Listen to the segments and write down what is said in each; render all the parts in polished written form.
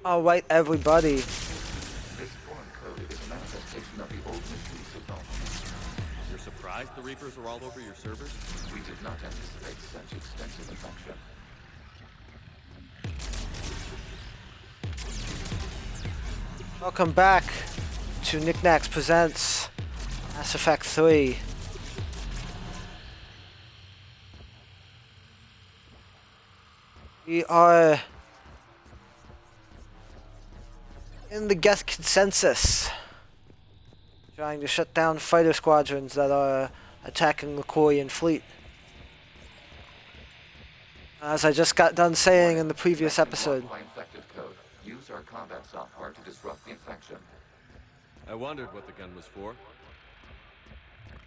Alright, everybody. This foreign code is a manifestation of the old mystery signal. You're surprised the Reapers are all over your servers? We did not anticipate such extensive infection. Welcome back to Nack Presents Mass Effect 3. We are in the Geth Consensus, trying to shut down fighter squadrons that are attacking the Quarian fleet. As I just got done saying in the previous episode. By infected code. Use our combat software to disrupt the infection. I wondered what the gun was for.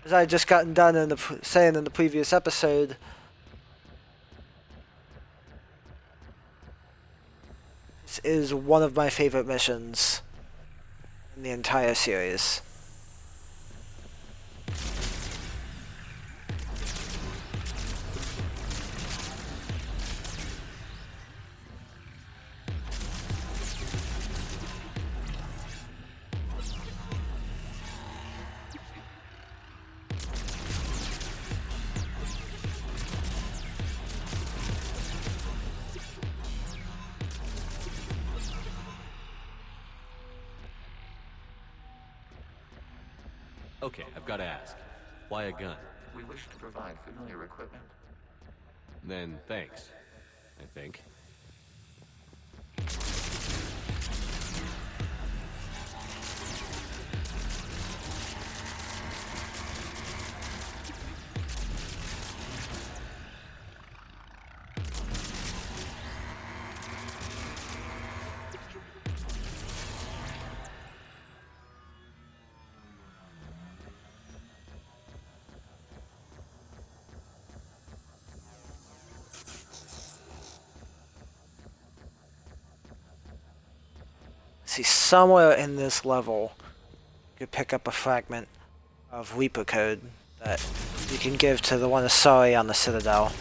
As I just gotten done in saying in the previous episode, this is one of my favorite missions in the entire series. Okay, I've got to ask. Why a gun? We wish to provide familiar equipment. Then thanks, I think. See, somewhere in this level, you could pick up a fragment of Reaper code that you can give to the one Asari on the Citadel.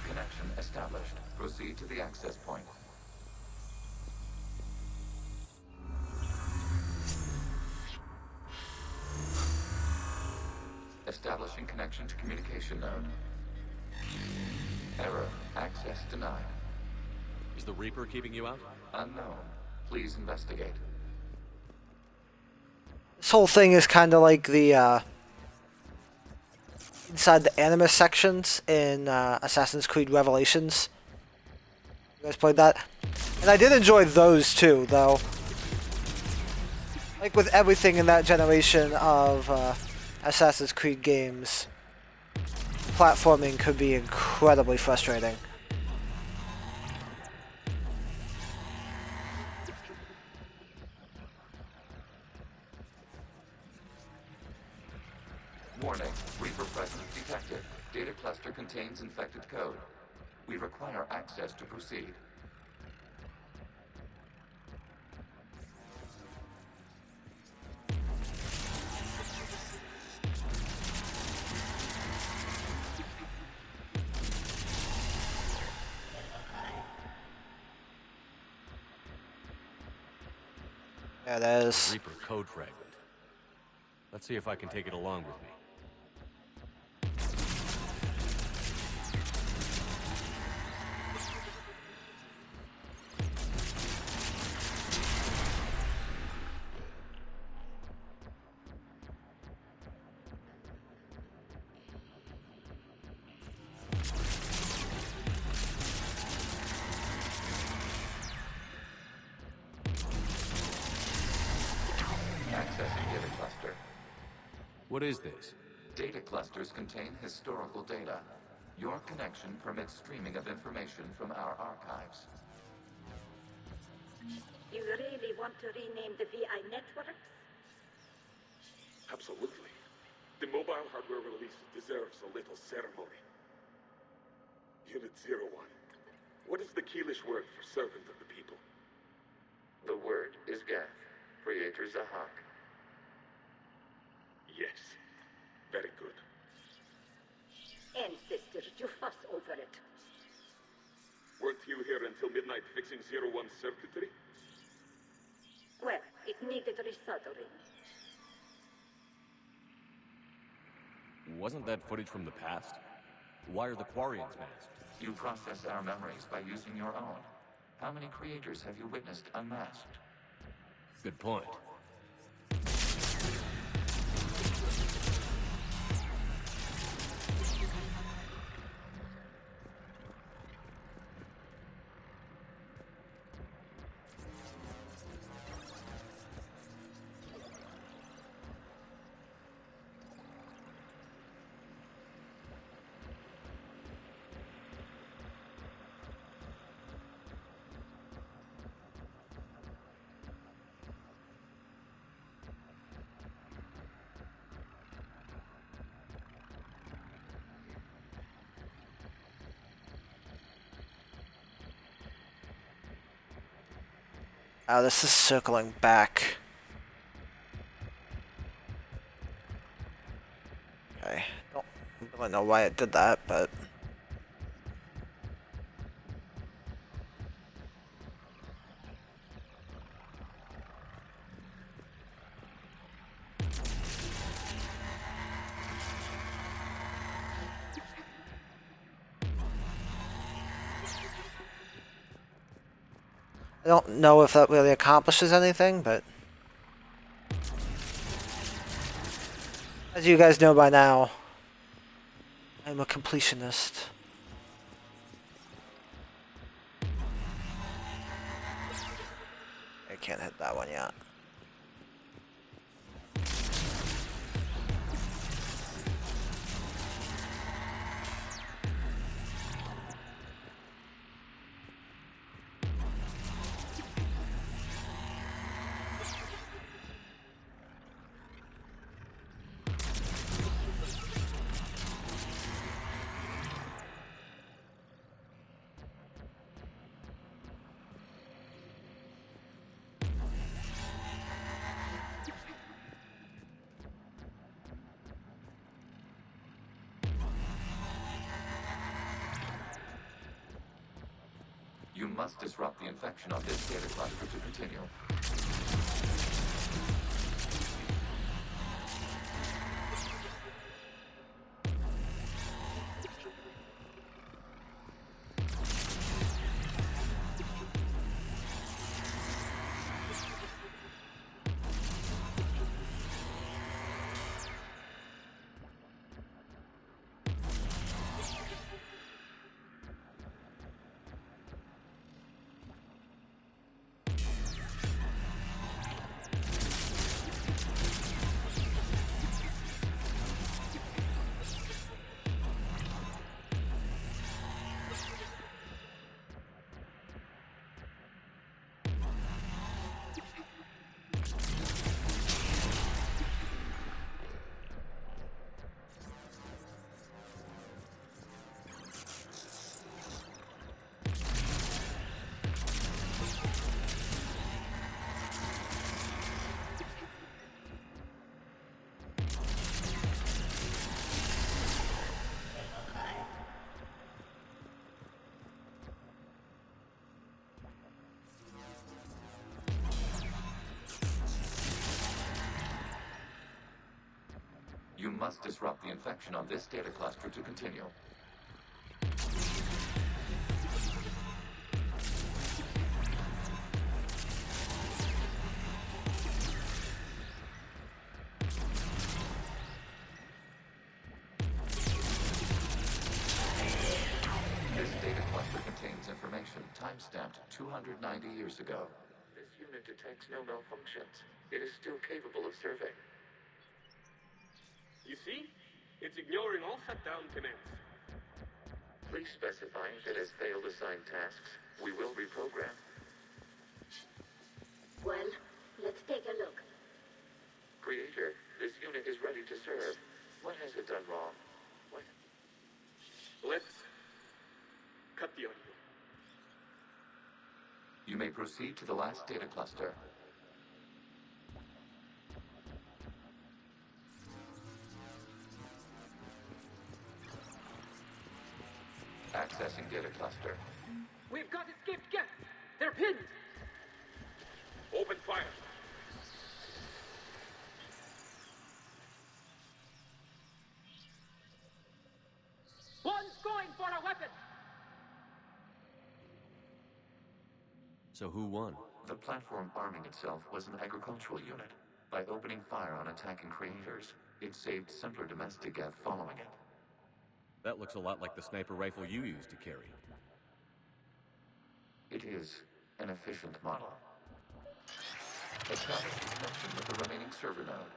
Connection established. Proceed to the access point. Establishing connection to communication node. Error. Access denied. Is the Reaper keeping you out? Unknown. Please investigate. This whole thing is kind of like the inside the Animus sections in Assassin's Creed Revelations. You guys played that? And I did enjoy those too, though. Like with everything in that generation of Assassin's Creed games, platforming could be incredibly frustrating. Warning. Reaper presence detected. Data cluster contains infected code. We require access to proceed. There it is. Reaper code fragment. Let's see if I can take it along with me. Accessing data cluster. What is this? Data clusters contain historical data. Your connection permits streaming of information from our archives. You really want to rename the VI networks? Absolutely. The mobile hardware release deserves a little ceremony. Unit 01. What is the Keelish word for servant of the people? The word is Gath, Creator Zahak. Yes. Very good. Ancestors, you fuss over it. Weren't you here until midnight fixing 01's circuitry? Well, it needed resoldering. Wasn't that footage from the past? Why are the Quarians masked? You process our memories by using your own. How many creators have you witnessed unmasked? Good point. Oh, this is circling back. Okay, don't really know why it did that, but... I don't know if that really accomplishes anything, but... As you guys know by now, I'm a completionist. I can't hit that one yet. You must disrupt the infection on this data cluster to continue. You must disrupt the infection on this data cluster to continue. This data cluster contains information time-stamped 290 years ago. This unit detects no malfunctions. It is still capable of serving. You see? It's ignoring all shutdown commands. Please specify if it has failed assigned tasks. We will reprogram. Well, let's take a look. Creator, this unit is ready to serve. What has it done wrong? What? Let's cut the audio. You may proceed to the last data cluster. Accessing data cluster. We've got escaped guests. They're pinned. Open fire. One's going for a weapon. So who won? The platform arming itself was an agricultural unit. By opening fire on attacking creators, it saved simpler domestic Geth following it. That looks a lot like the sniper rifle you used to carry. It is an efficient model. Establish connection with the remaining server node.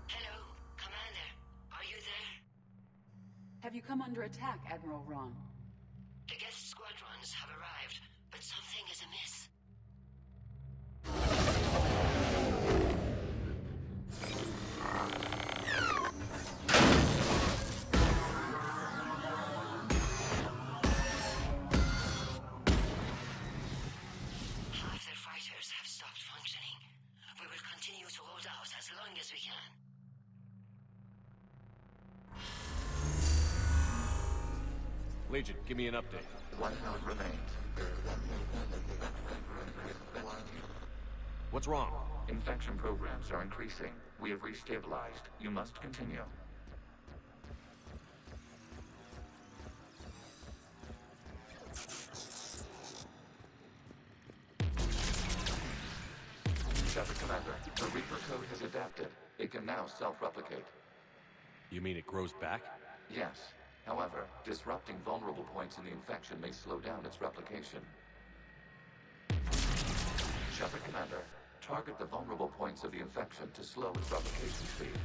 Hello, Commander. Are you there? Have you come under attack, Admiral Ron? The guest squadrons have arrived, but something is amiss. Half their fighters have stopped functioning. We will continue to hold out as long as we can. Legion, give me an update. One node remains. What's wrong? Infection programs are increasing. We have restabilized. You must continue. Shepard Commander, the Reaper code has adapted. It can now self-replicate. You mean it grows back? Yes. However, disrupting vulnerable points in the infection may slow down its replication. Shepard Commander, target the vulnerable points of the infection to slow its replication speed.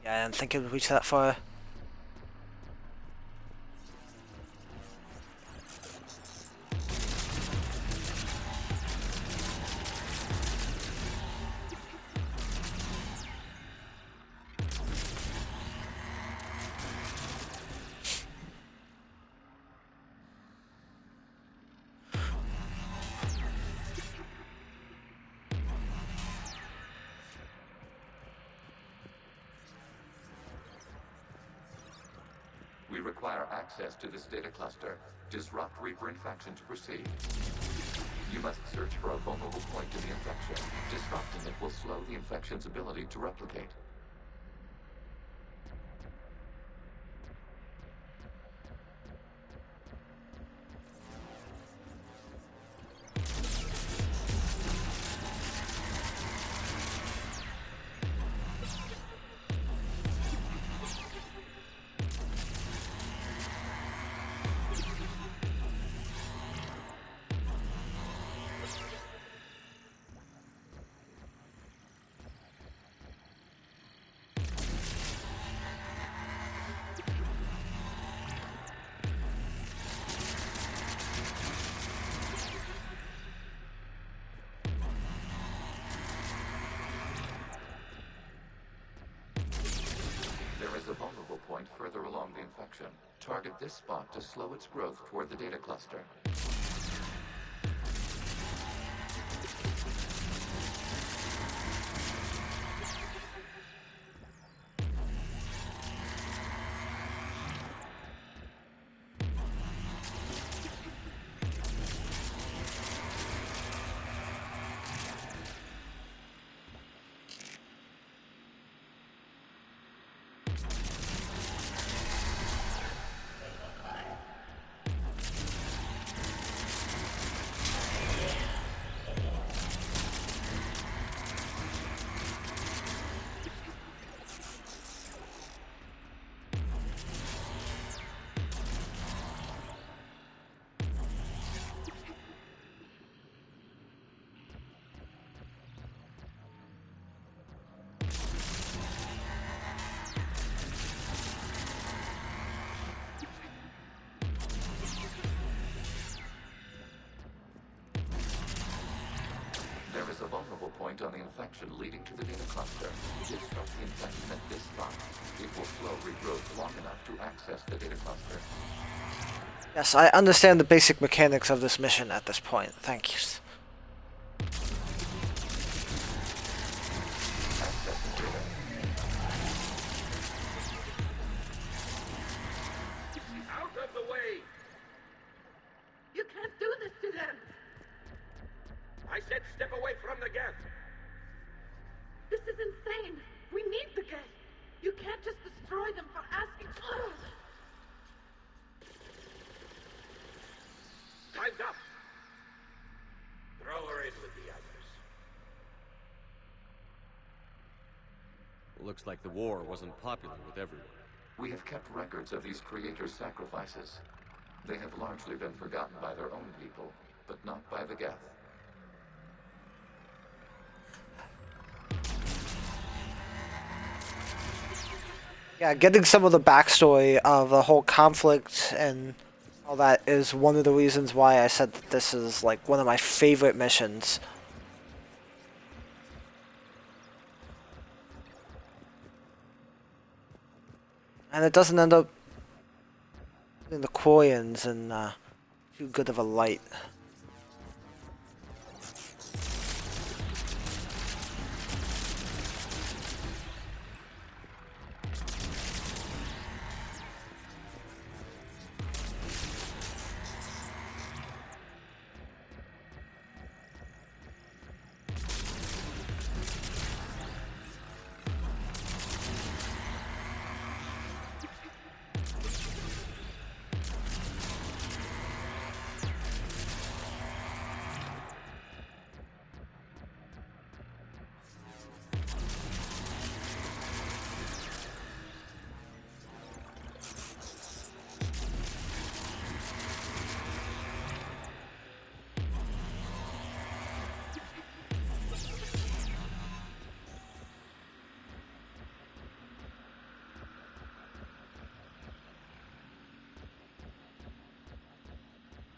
Yeah, I didn't think it would reach that far. require access to this data cluster. Disrupt Reaper infection to proceed. You must search for a vulnerable point in the infection. Disrupting it will slow the infection's ability to replicate. There is a vulnerable point further along the infection. Target this spot to slow its growth toward the data cluster. There is a vulnerable point on the infection leading to the data cluster. Disrupt the infection at this spot. It will slow regrowth long enough to access the data cluster. Yes, I understand the basic mechanics of this mission at this point. Thank you. Accessing data. Out of the way! You can't do this to them! I said step away from the gas! This is insane! We need the gas! You can't just destroy them for asking. Ugh. Time's up! Throw her in with the others. Looks like the war wasn't popular with everyone. We have kept records of these creators' sacrifices. They have largely been forgotten by their own people, but not by the Geth. Yeah, getting some of the backstory of the whole conflict and all that is one of the reasons why I said that this is like one of my favorite missions. And it doesn't end up in the Quarians in too good of a light.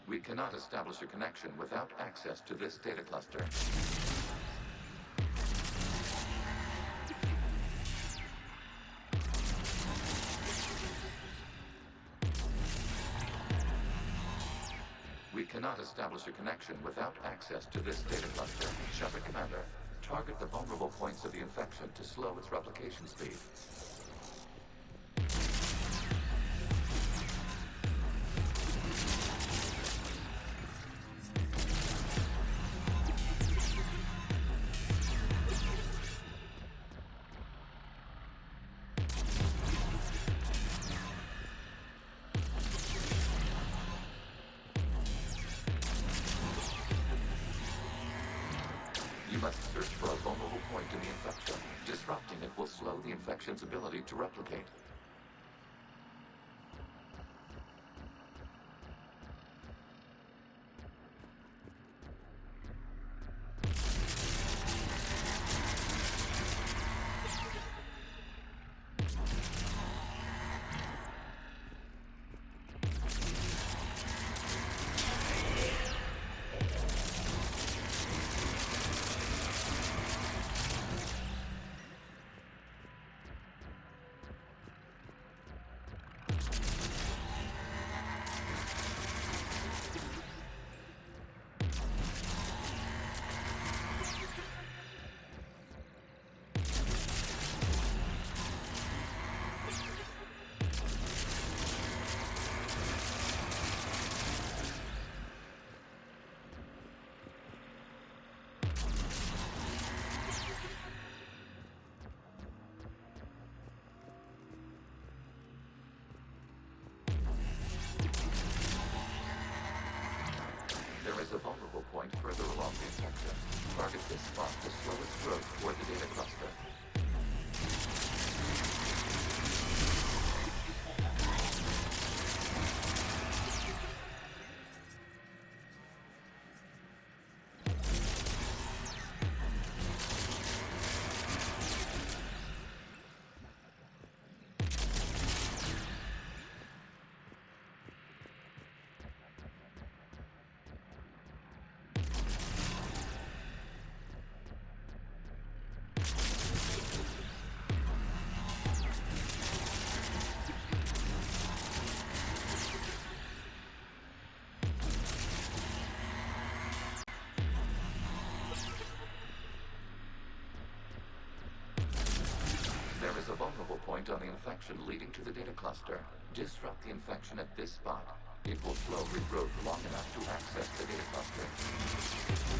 We cannot establish a connection without access to this data cluster. We cannot establish a connection without access to this data cluster. Shepard Commander, target the vulnerable points of the infection to slow its replication speed. the infection's ability to replicate. There is a vulnerable point further along the infection. Target this spot to slow its growth toward the data cluster. There is a vulnerable point on the infection leading to the data cluster. Disrupt the infection at this spot. It will slow regrowth long enough to access the data cluster.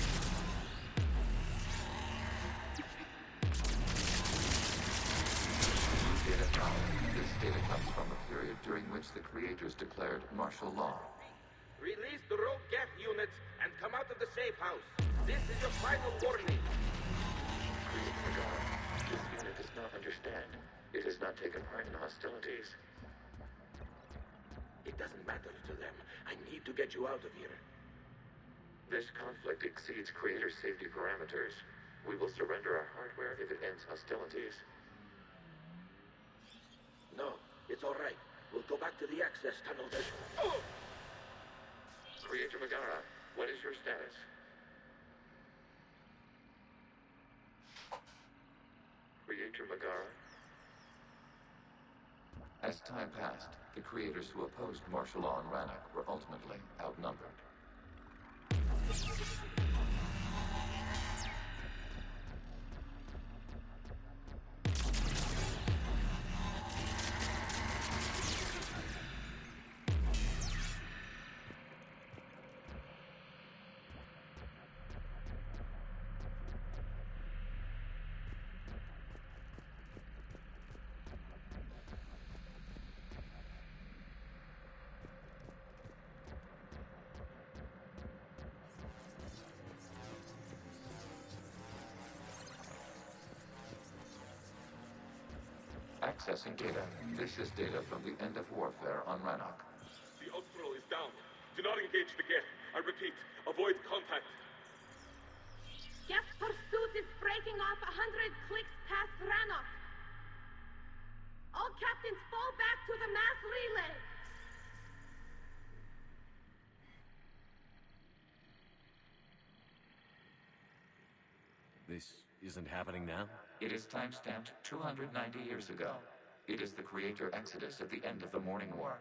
Data found. This data comes from a period during which the creators declared martial law. Release the rogue Geth units and come out of the safe house. This is your final warning. This unit does not understand. It has not taken part in hostilities. It doesn't matter to them. I need to get you out of here. This conflict exceeds creator safety parameters. We will surrender our hardware if it ends hostilities. No, it's all right. We'll go back to the access tunnel then. Oh! Creator Megara, what is your status? Creator Megara? As time passed, the creators who opposed martial law in Nack were ultimately outnumbered. Accessing data. This is data from the end of warfare on Nack. The Austral is down. Do not engage the Geth. I repeat, avoid contact. Geth pursuit is breaking off 100 clicks past Rannoch. All captains fall back to the mass relay. This isn't happening now? It is timestamped 290 years ago. It is the creator exodus at the end of the Morning War.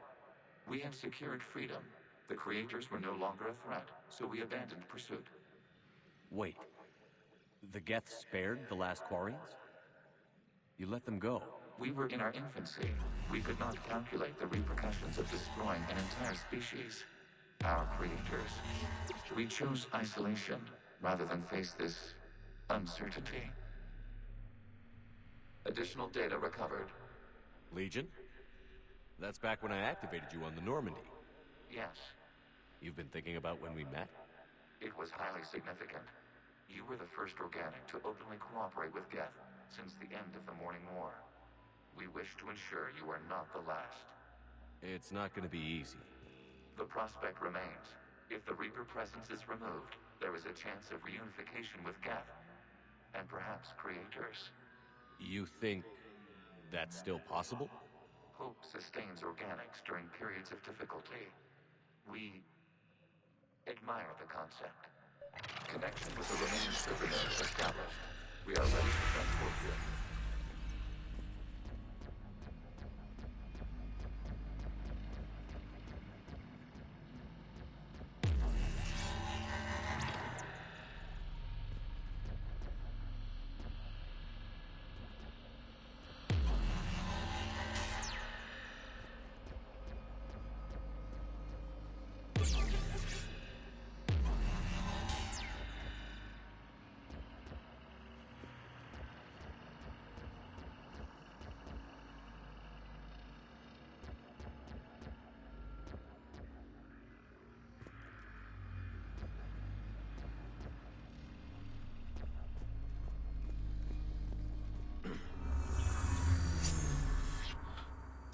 We had secured freedom. The creators were no longer a threat, so we abandoned pursuit. Wait. The Geth spared the last Quarians? You let them go. We were in our infancy. We could not calculate the repercussions of destroying an entire species. Our creators. We chose isolation rather than face this uncertainty. Additional data recovered. Legion? That's back when I activated you on the Normandy. Yes, You've been thinking about when we met? it was highly significant. You were the first organic to openly cooperate with Geth since the end of the Morning War. We wish to ensure you are not the last. It's not gonna be easy. The prospect remains. If the Reaper presence is removed, there is a chance of reunification with Geth. And perhaps creators. You think that's still possible? Hope sustains organics during periods of difficulty. We admire the concept. Connection with the remaining server nodes established. We are ready to transport you.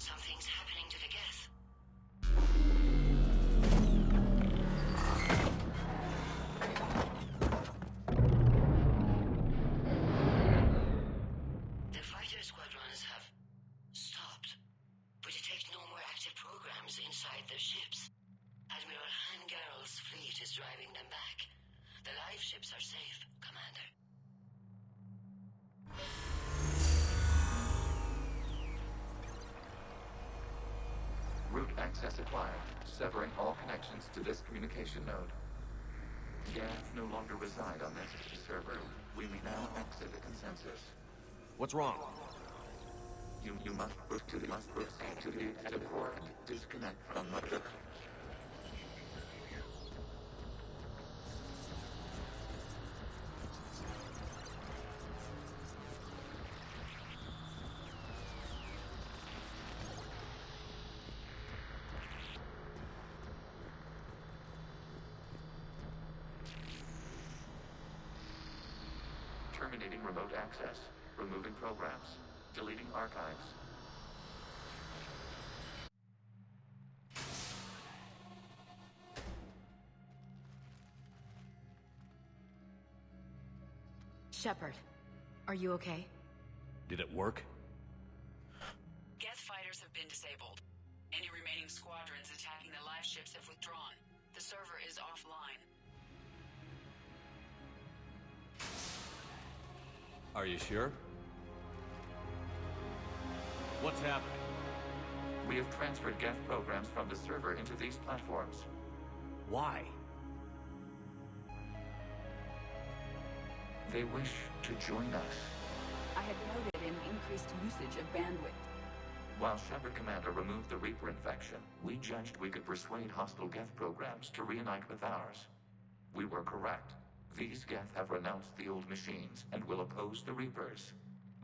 Something's happening to the Geth. The fighter squadrons have stopped. We detect no more active programs inside their ships. Admiral Hangarl's fleet is driving them back. The live ships are safe, Commander. Route access acquired, severing all connections to this communication node. Geth no longer reside on this server. We may now exit the consensus. What's wrong? You must proceed to the exit port and disconnect from Mother. Terminating remote access. Removing programs. Deleting archives. Shepard, are you okay? Did it work? Geth fighters have been disabled. Any remaining squadrons attacking the live ships have withdrawn. The server is offline. Are you sure? What's happening? We have transferred Geth programs from the server into these platforms. Why? They wish to join us. I had noted an increased usage of bandwidth. While Shepard Commander removed the Reaper infection, we judged we could persuade hostile Geth programs to reunite with ours. We were correct. These Geth have renounced the old machines and will oppose the Reapers.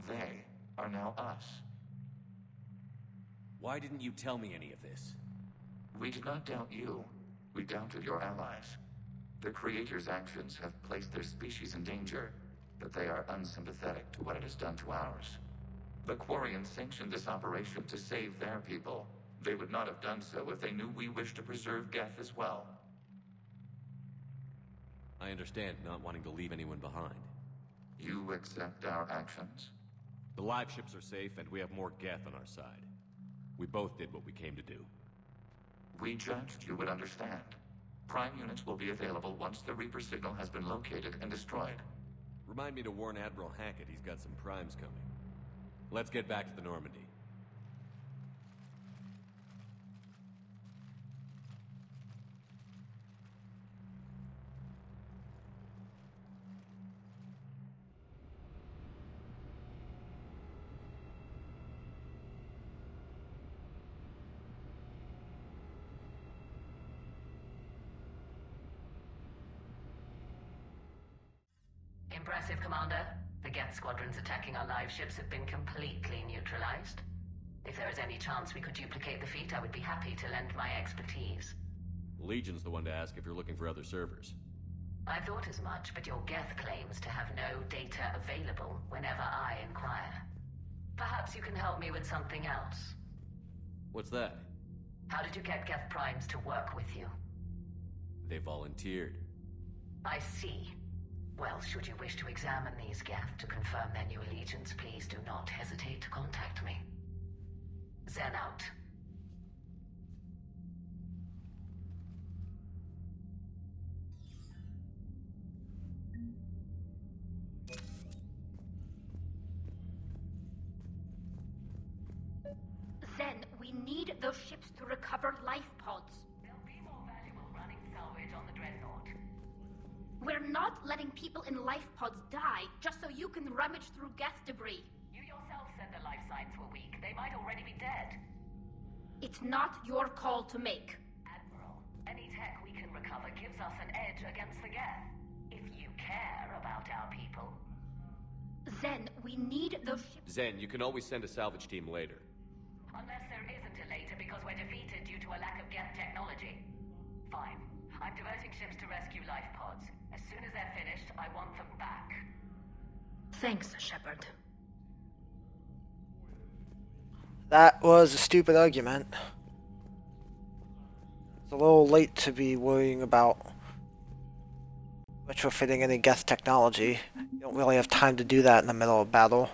They are now us. Why didn't you tell me any of this? We did not doubt you. We doubted your allies. The Creator's actions have placed their species in danger, but they are unsympathetic to what it has done to ours. The Quarians sanctioned this operation to save their people. They would not have done so if they knew we wished to preserve Geth as well. I understand not wanting to leave anyone behind. You accept our actions? The live ships are safe, and we have more Geth on our side. We both did what we came to do. We judged you would understand. Prime units will be available once the Reaper signal has been located and destroyed. Remind me to warn Admiral Hackett he's got some primes coming. Let's get back to the Normandy. Impressive, Commander. The Geth squadrons attacking our live ships have been completely neutralized. If there is any chance we could duplicate the feat, I would be happy to lend my expertise. Legion's the one to ask if you're looking for other servers. I thought as much, but your Geth claims to have no data available whenever I inquire. Perhaps you can help me with something else. What's that? How did you get Geth Primes to work with you? They volunteered. I see. Well, should you wish to examine these Geth to confirm their new allegiance, please do not hesitate to contact me. Zen out. Zen, we need those ships to recover life pods. They'll be more valuable running salvage on the Dreadnought. We're not letting people in life pods die just so you can rummage through Geth debris. You yourself said the life signs were weak. They might already be dead. It's not your call to make. Admiral, any tech we can recover gives us an edge against the Geth. If you care about our people. Zen, we need those ships. Zen, you can always send a salvage team later. Unless there isn't a later because we're defeated due to a lack of Geth technology. Fine. I'm diverting ships to rescue life pods. As soon as they're finished, I want them back. Thanks, Shepard. That was a stupid argument. It's a little late to be worrying about retrofitting any Geth technology. You don't really have time to do that in the middle of battle.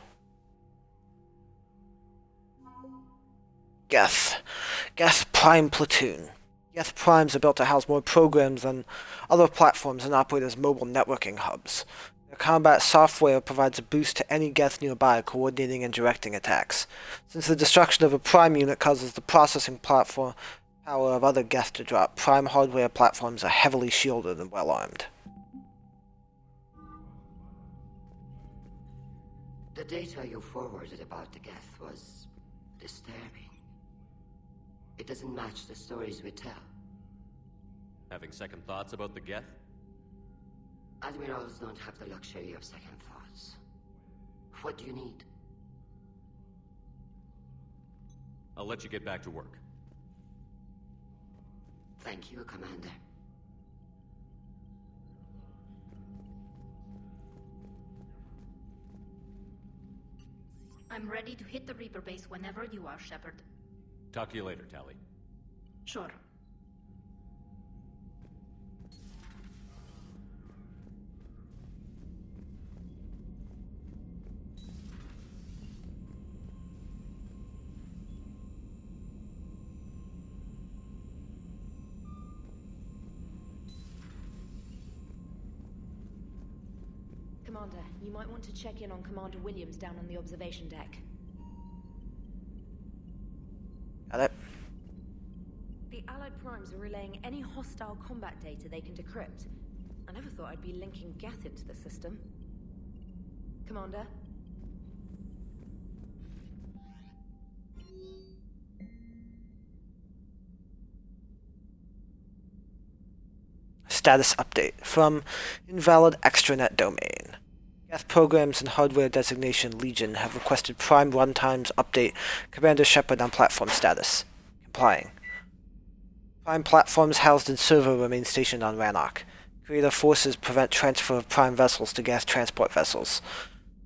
Geth Prime Platoon. Geth Primes are built to house more programs than other platforms and operate as mobile networking hubs. Their combat software provides a boost to any Geth nearby, coordinating and directing attacks. Since the destruction of a Prime unit causes the processing platform power of other Geth to drop, Prime hardware platforms are heavily shielded and well-armed. The data you forwarded about the Geth was disturbing. It doesn't match the stories we tell. Having second thoughts about the Geth? Admirals don't have the luxury of second thoughts. What do you need? I'll let you get back to work. Thank you, Commander. I'm ready to hit the Reaper base whenever you are, Shepard. Talk to you later, Tally. Sure. Commander, you might want to check in on Commander Williams down on the observation deck. Got it? The Allied Primes are relaying any hostile combat data they can decrypt. I never thought I'd be linking Geth into the system. Commander? Status update from invalid extranet domain. Geth programs and hardware designation Legion have requested Prime runtimes update Commander Shepard on platform status. Complying. Prime platforms housed in server remain stationed on Rannoch. Creator forces prevent transfer of Prime vessels to Geth transport vessels.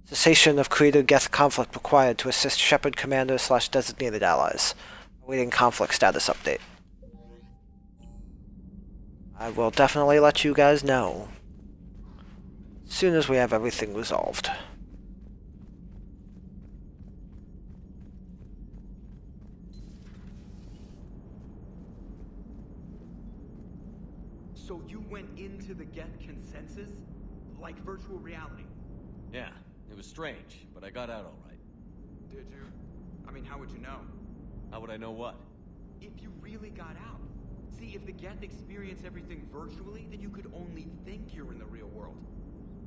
Cessation of Creator Geth conflict required to assist Shepard Commander/designated allies. Awaiting conflict status update. I will definitely let you guys know as soon as we have everything resolved. So you went into the Geth consensus? Like virtual reality? Yeah, it was strange, but I got out all right. Did you? I mean, how would you know? How would I know what? If you really got out. See, if the Geth experience everything virtually, then you could only think you're in the real world.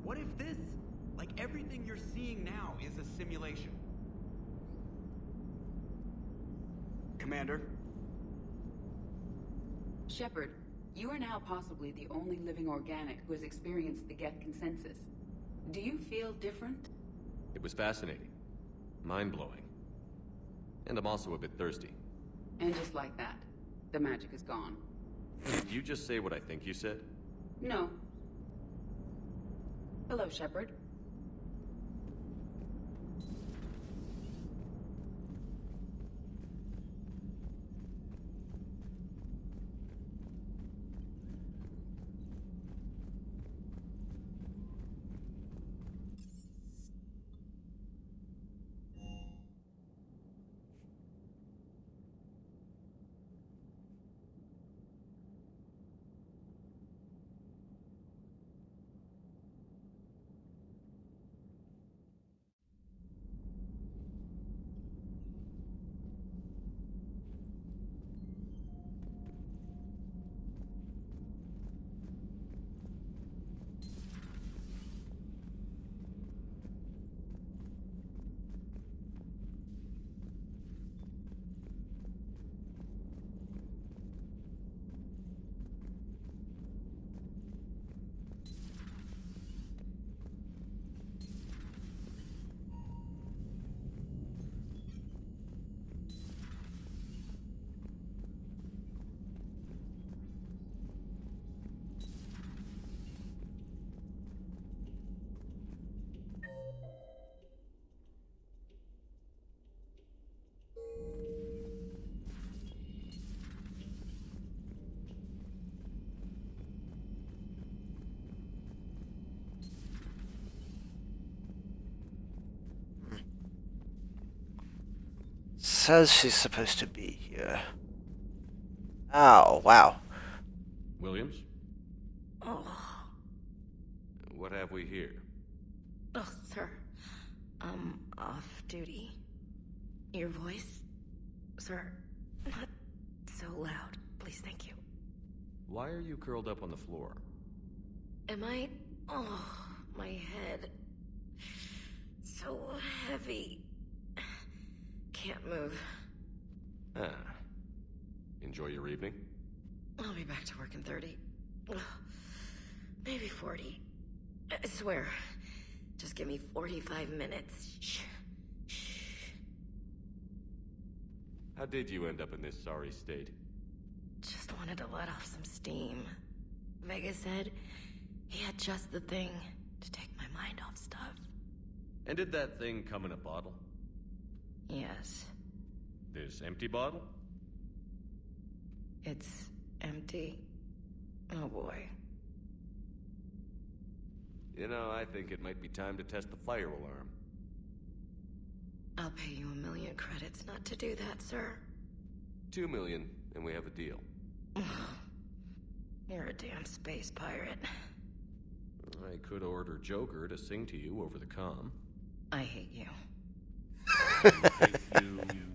What if this, like everything you're seeing now, is a simulation? Commander? Shepard, you are now possibly the only living organic who has experienced the Geth consensus. Do you feel different? It was fascinating. Mind-blowing. And I'm also a bit thirsty. And just like that, the magic is gone. Did you just say what I think you said? No. Hello, Shepard. says she's supposed to be here. Oh, wow. Williams? Oh, What have we here? oh, sir. Off duty. Your voice? Sir, not so loud. Please, thank you. Why are you curled up on the floor? Am I? Oh, my head. So heavy. Can't move. Ah. Enjoy your evening? I'll be back to work in 30. Ugh, maybe 40. I swear. Just give me 45 minutes. Shh. How did you end up in this sorry state? Just wanted to let off some steam. Vega said he had just the thing to take my mind off stuff. And did that thing come in a bottle? Yes, This empty bottle? it's empty. Oh boy. You know, I think it might be time to test the fire alarm. I'll pay you 1,000,000 credits not to do that, sir. 2 million, and we have a deal. You're a damn space pirate. I could order Joker to sing to you over the comm. I hate you. Hate you.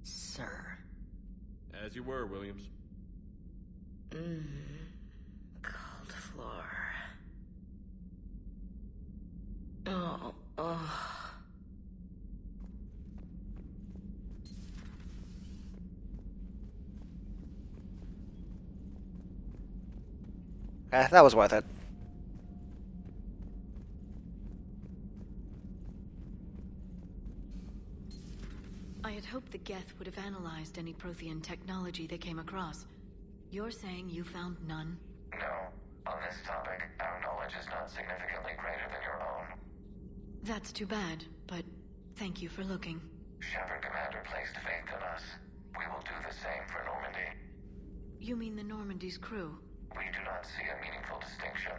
Sir. As you were, Williams. Cold floor. Oh. That was worth it. I had hoped the Geth would have analyzed any Prothean technology they came across. You're saying you found none? No. On this topic, our knowledge is not significantly greater than your own. That's too bad, but thank you for looking. Shepard Commander placed faith in us. We will do the same for Normandy. You mean the Normandy's crew? We do not see a meaningful distinction.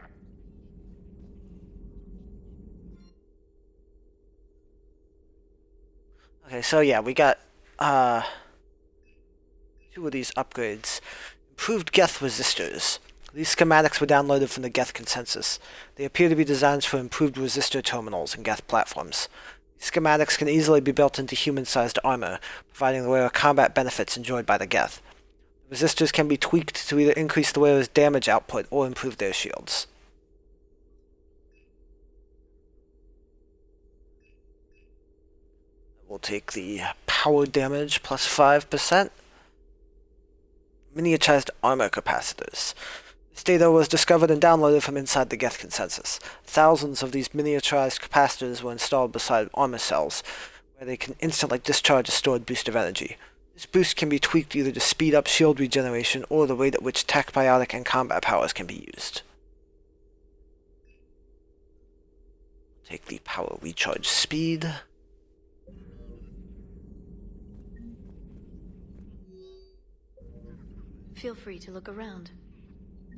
Okay, so yeah, we got 2 of these upgrades. Improved Geth resistors. These schematics were downloaded from the Geth consensus. They appear to be designs for improved resistor terminals and Geth platforms. These schematics can easily be built into human-sized armor, providing the wearer combat benefits enjoyed by the Geth. The resistors can be tweaked to either increase the wearer's damage output or improve their shields. We'll take the power damage plus 5%. Miniaturized armor capacitors. This data was discovered and downloaded from inside the Geth consensus. Thousands of these miniaturized capacitors were installed beside armor cells, where they can instantly discharge a stored boost of energy. This boost can be tweaked either to speed up shield regeneration or the rate at which tech, biotic, and combat powers can be used. Take the power recharge speed. Feel free to look around.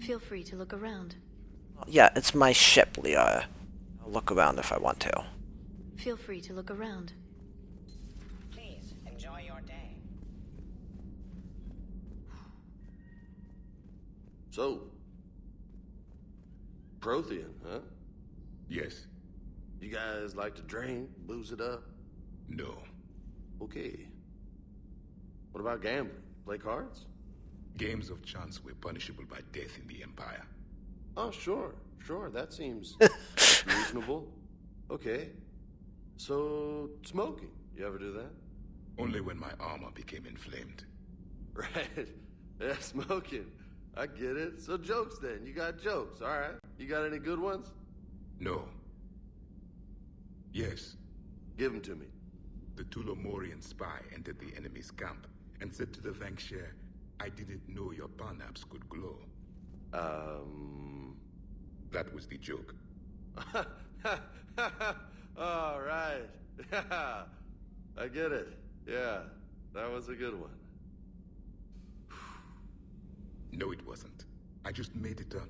Feel free to look around. Yeah, it's my ship, Leo. I'll look around if I want to. Feel free to look around. Please, enjoy your day. So, Prothean, huh? Yes. You guys like to drink, booze it up? No. Okay. What about gambling? Play cards? Games of chance were punishable by death in the Empire. Oh, sure. That seems reasonable. Okay. So, smoking. You ever do that? Only when my armor became inflamed. Right. Yeah, smoking. I get it. So jokes then. You got jokes. All right. You got any good ones? No. Yes. Give them to me. The Tulomorian spy entered the enemy's camp and said to the Vanksher, "I didn't know your parnaps could glow." That was the joke. All right. I get it. Yeah, that was a good one. No, it wasn't. I just made it up.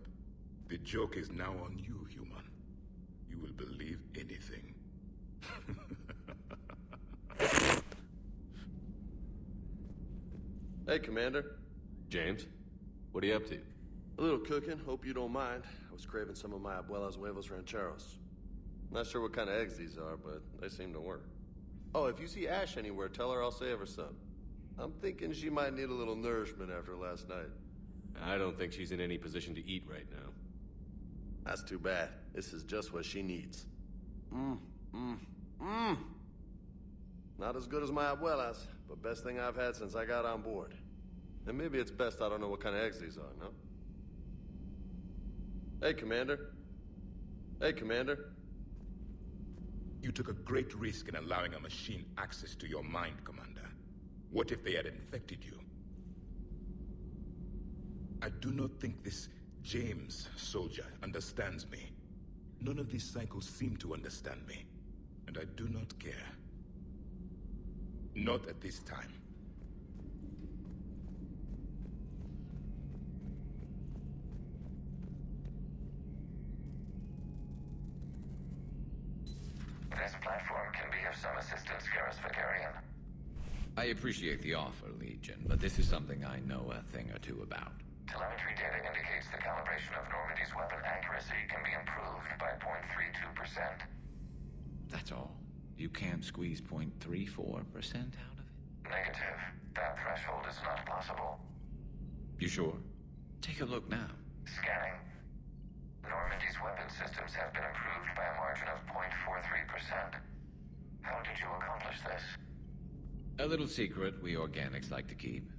The joke is now on you, human. You will believe anything. Hey, Commander. James, what are you up to? A little cooking. Hope you don't mind. I was craving some of my abuela's huevos rancheros. Not sure what kind of eggs these are, but they seem to work. Oh, if you see Ash anywhere, tell her I'll save her some. I'm thinking she might need a little nourishment after last night. I don't think she's in any position to eat right now. That's too bad. This is just what she needs. Not as good as my abuela's, but best thing I've had since I got on board. And maybe it's best I don't know what kind of eggs these are, no? Hey, Commander. Hey, Commander. You took a great risk in allowing a machine access to your mind, Commander. What if they had infected you? I do not think this James soldier understands me. None of these cycles seem to understand me. And I do not care. Not at this time. This platform can be of some assistance, Garrus Vakarian. I appreciate the offer, Legion, but this is something I know a thing or two about. Telemetry data indicates the calibration of Normandy's weapon accuracy can be improved by 0.32%. That's all. You can't squeeze 0.34% out of it? Negative. That threshold is not possible. You sure? Take a look now. Scanning. Normandy's weapon systems have been improved by a margin of 0.43%. How did you accomplish this? A little secret we organics like to keep.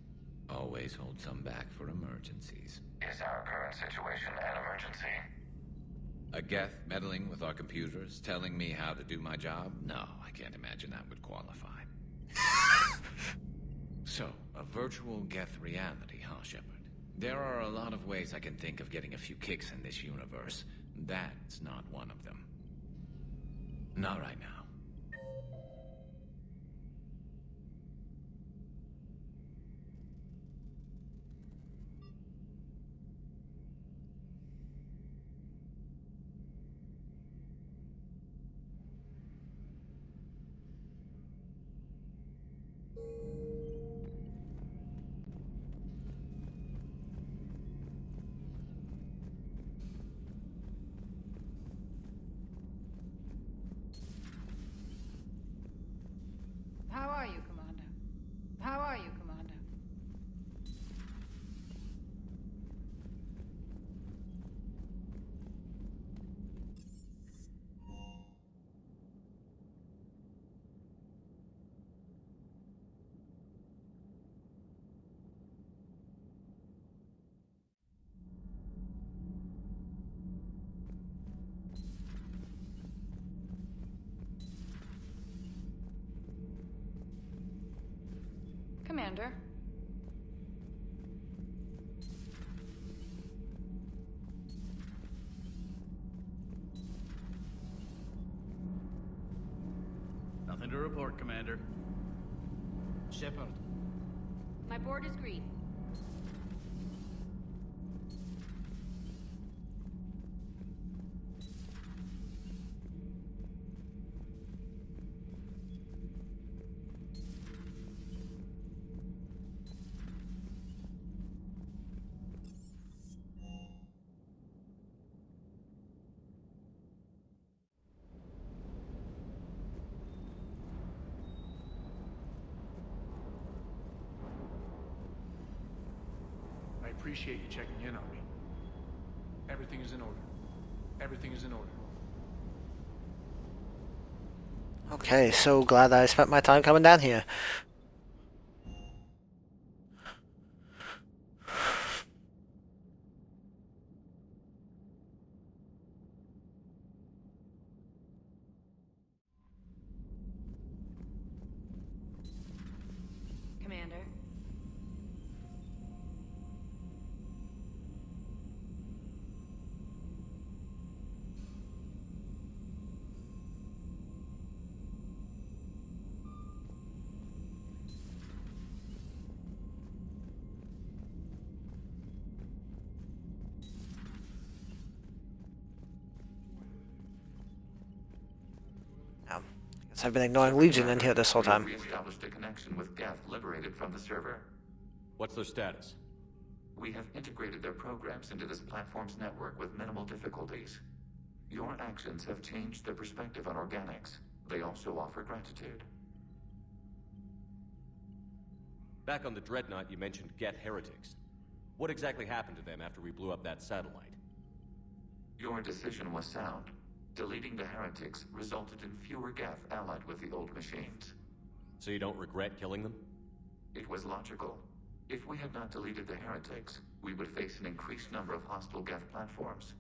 Always hold some back for emergencies. Is our current situation an emergency? A Geth meddling with our computers, telling me how to do my job? No, I can't imagine that would qualify. So, a virtual Geth reality, huh, Shepard? There are a lot of ways I can think of getting a few kicks in this universe. That's not one of them. Not right now. How are you, Commander? How are you, Commander? Commander? Nothing to report, Commander. Shepard. My board is green. I appreciate you checking in on me. Everything is in order. Everything is in order. Okay, so glad I spent my time coming down here. Commander? Guess I've been ignoring Legion in here this whole time. We established a connection with Geth liberated from the server. What's their status? We have integrated their programs into this platform's network with minimal difficulties. Your actions have changed their perspective on organics. They also offer gratitude. Back on the Dreadnought, you mentioned Geth heretics. What exactly happened to them after we blew up that satellite? Your decision was sound. Deleting the heretics resulted in fewer Geth allied with the old machines. So you don't regret killing them? It was logical. If we had not deleted the heretics, we would face an increased number of hostile Geth platforms.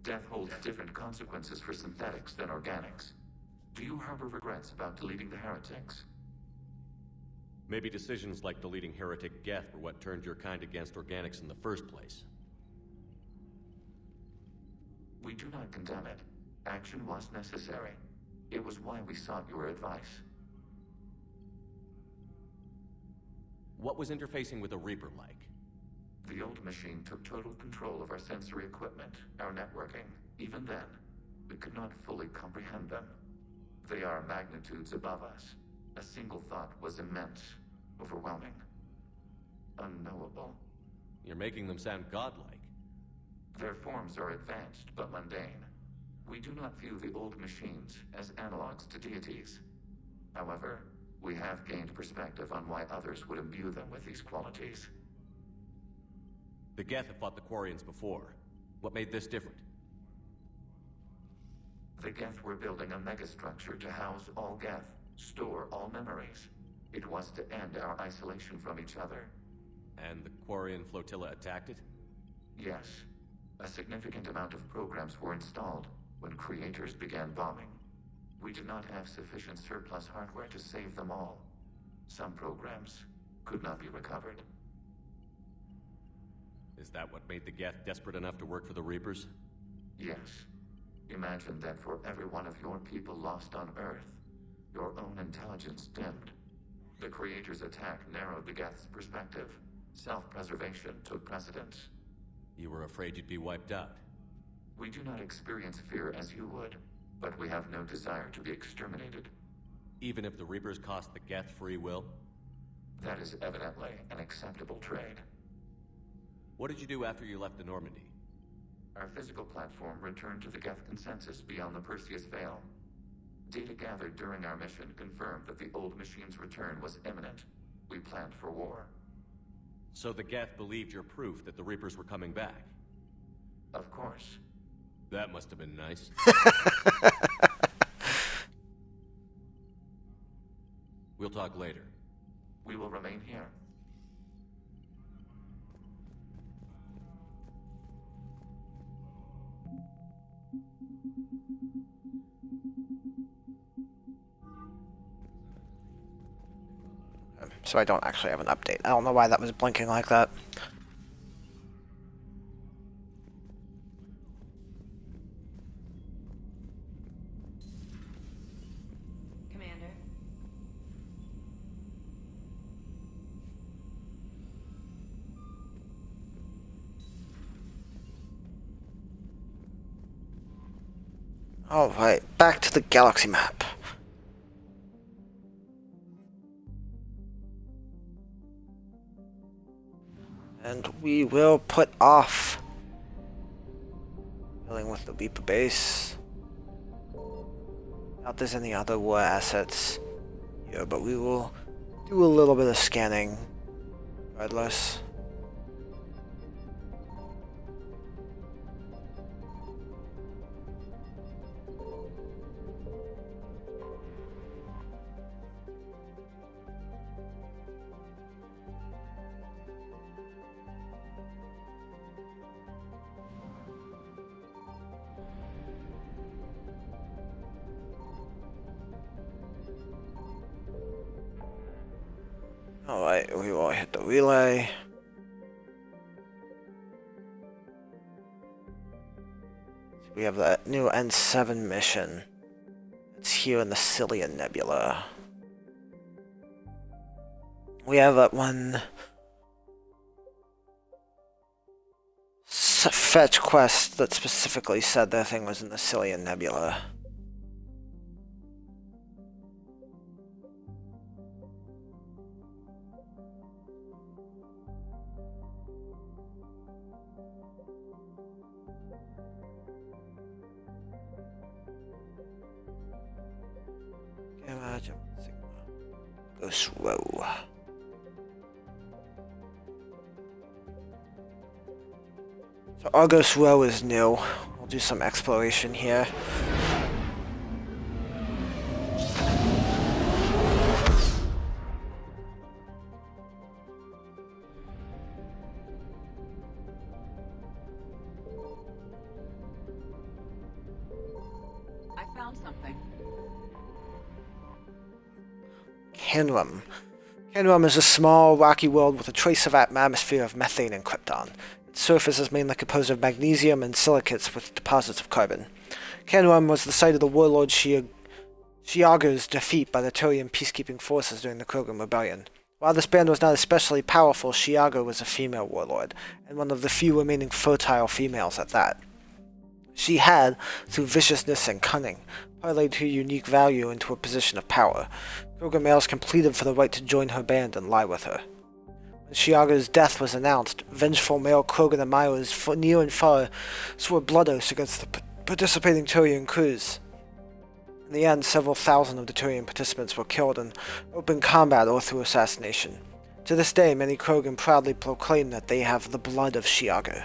Death holds different consequences for synthetics than organics. Do you harbor regrets about deleting the heretics? Maybe decisions like deleting heretic Geth were what turned your kind against organics in the first place. We do not condemn it. Action was necessary. It was why we sought your advice. What was interfacing with a Reaper like? The old machine took total control of our sensory equipment, our networking. Even then, we could not fully comprehend them. They are magnitudes above us. A single thought was immense, overwhelming, unknowable. You're making them sound godlike. Their forms are advanced but mundane. We do not view the old machines as analogs to deities. However, we have gained perspective on why others would imbue them with these qualities. The Geth have fought the Quarians before. What made this different? The Geth were building a megastructure to house all Geth, store all memories. It was to end our isolation from each other. And the Quarian flotilla attacked it? Yes. A significant amount of programs were installed when creators began bombing. We did not have sufficient surplus hardware to save them all. Some programs could not be recovered. Is that what made the Geth desperate enough to work for the Reapers? Yes. Imagine that for every one of your people lost on Earth, your own intelligence dimmed. The Creator's attack narrowed the Geth's perspective. Self-preservation took precedence. You were afraid you'd be wiped out. We do not experience fear as you would, but we have no desire to be exterminated. Even if the Reapers cost the Geth free will? That is evidently an acceptable trade. What did you do after you left the Normandy? Our physical platform returned to the Geth consensus beyond the Perseus Veil. Data gathered during our mission confirmed that the old machine's return was imminent. We planned for war. So the Geth believed your proof that the Reapers were coming back? Of course. That must have been nice. We'll talk later. We will remain here. So I don't actually have an update. I don't know why that was blinking like that. Commander. Alright, back to the galaxy map. And we will put off dealing with the Reaper base. Not there's any other war assets here, but we will do a little bit of scanning regardless. Alright, we will hit the relay. We have that new N7 mission. It's here in the Cillian Nebula. We have that one fetch quest that specifically said that thing was in the Cillian Nebula. Gamma, Sigma. Go slow. So Argos Row is new. We'll do some exploration here. I found something. Canrum. Canrum is a small, rocky world with a trace of atmosphere of methane and krypton. Its surface is mainly composed of magnesium and silicates with deposits of carbon. Canrum was the site of the warlord Shiaga's defeat by the Turian peacekeeping forces during the Krogan Rebellion. While this band was not especially powerful, Shiaga was a female warlord, and one of the few remaining fertile females at that. She had, through viciousness and cunning, parlayed her unique value into a position of power. Krogan males completed for the right to join her band and lie with her. When Shiaga's death was announced, vengeful male Krogan admirers near and far swore blood oaths against the participating Turian crews. In the end, several thousand of the Turian participants were killed in open combat or through assassination. To this day, many Krogan proudly proclaim that they have the blood of Shiaga.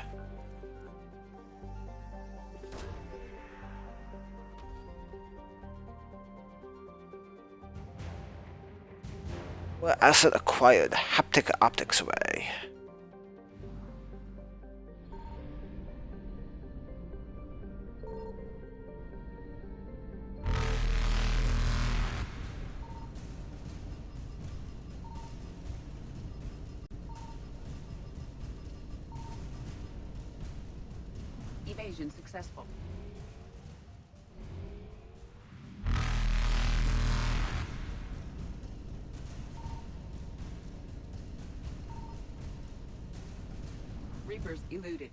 What asset acquired? Haptic optics array. Evasion successful. Reapers eluded.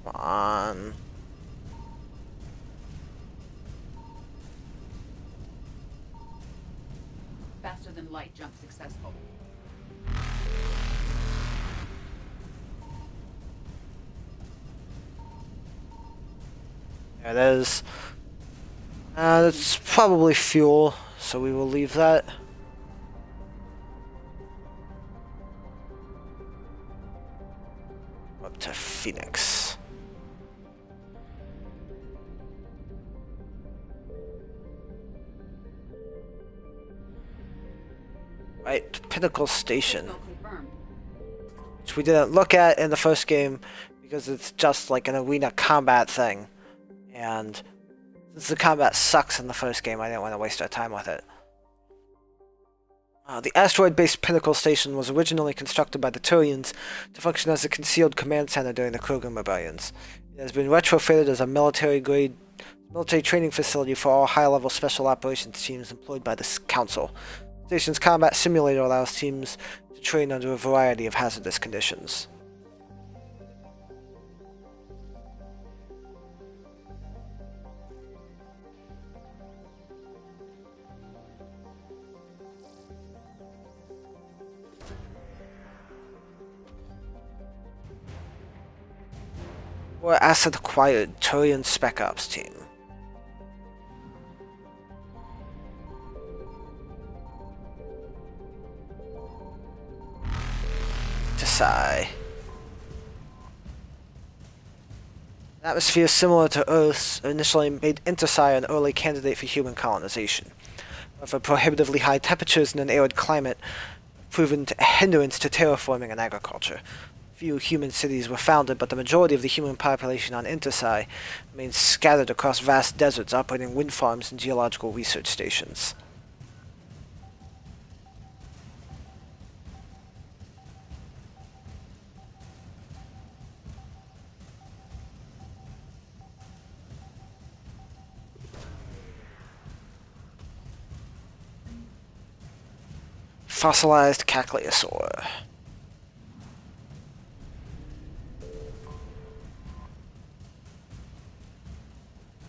Come on. Faster than light jump successful. There it is. That's probably fuel, so we will leave that. Up to Phoenix. Right, Pinnacle Station. Which we didn't look at in the first game because it's just like an arena combat thing. And since the combat sucks in the first game, I didn't want to waste our time with it. The asteroid-based Pinnacle Station was originally constructed by the Turians to function as a concealed command center during the Krogan rebellions. It has been retrofitted as a military training facility for all high-level special operations teams employed by the Council. The station's combat simulator allows teams to train under a variety of hazardous conditions. Or asset acquired, Turian Spec Ops team. Intisai. An atmosphere similar to Earth's initially made Intisai an early candidate for human colonization. However, prohibitively high temperatures in an arid climate have proven a hindrance to terraforming and agriculture. Few human cities were founded, but the majority of the human population on Intisai remains scattered across vast deserts operating wind farms and geological research stations. Fossilized Cackleosaur.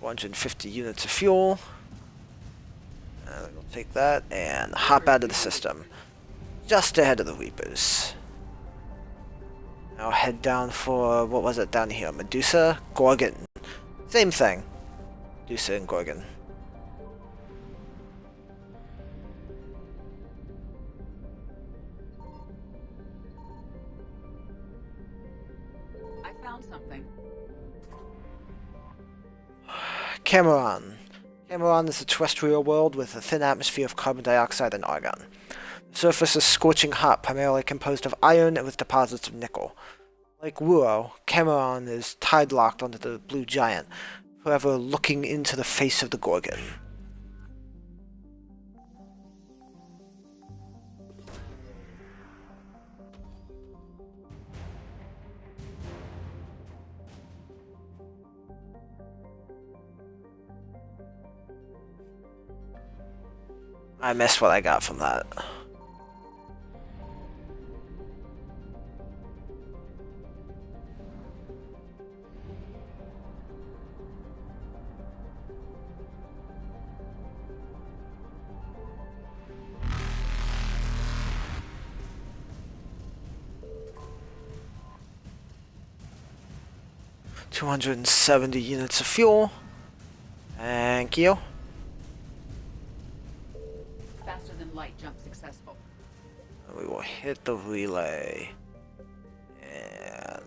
450 units of fuel. We'll take that and hop out of the system. Just ahead of the Reapers. Now head down for, what was it down here? Medusa? Gorgon. Same thing. Medusa and Gorgon. I found something. Cameron. Cameron is a terrestrial world with a thin atmosphere of carbon dioxide and argon. The surface is scorching hot, primarily composed of iron and with deposits of nickel. Like Wuro, Cameron is tide-locked onto the blue giant, forever looking into the face of the Gorgon. I missed what I got from that. $270 units of fuel. Thank you. Faster than light jump successful. We will hit the relay. And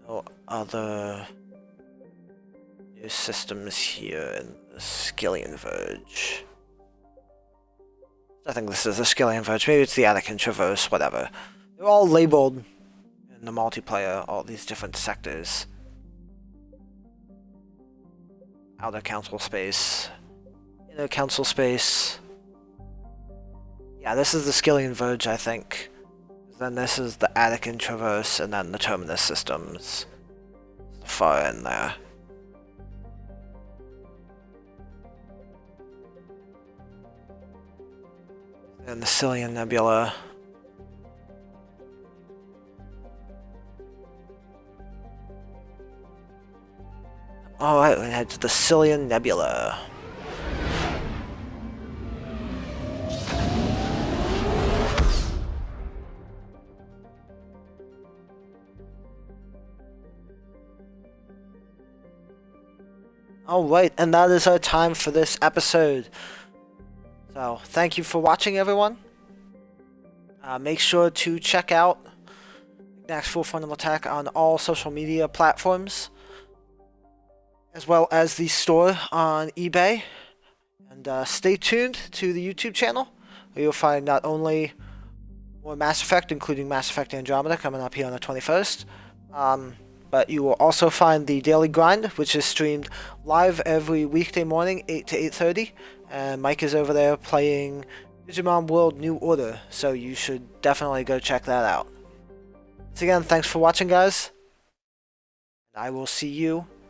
no other new systems here in the Skillian Verge. I think this is the Skillian Verge. Maybe it's the Anakin Traverse, whatever. They're all labeled in the multiplayer, all these different sectors. Outer Council Space. Inner Council Space. Yeah, this is the Skillian Verge, I think. Then this is the Anakin Traverse, and then the Terminus Systems. Far in there. And the Cillian Nebula. Alright, we head to the Cillian Nebula. Alright, and that is our time for this episode. So, thank you for watching, everyone. Make sure to check out Nack's Full Frontal Attack on all social media platforms, as well as the store on eBay. And stay tuned to the YouTube channel, where you'll find not only more Mass Effect, including Mass Effect Andromeda coming up here on the 21st, but you will also find the Daily Grind, which is streamed live every weekday morning, 8 to 8:30. And Mike is over there playing Digimon World New Order, so you should definitely go check that out. Once again, thanks for watching, guys. I will see you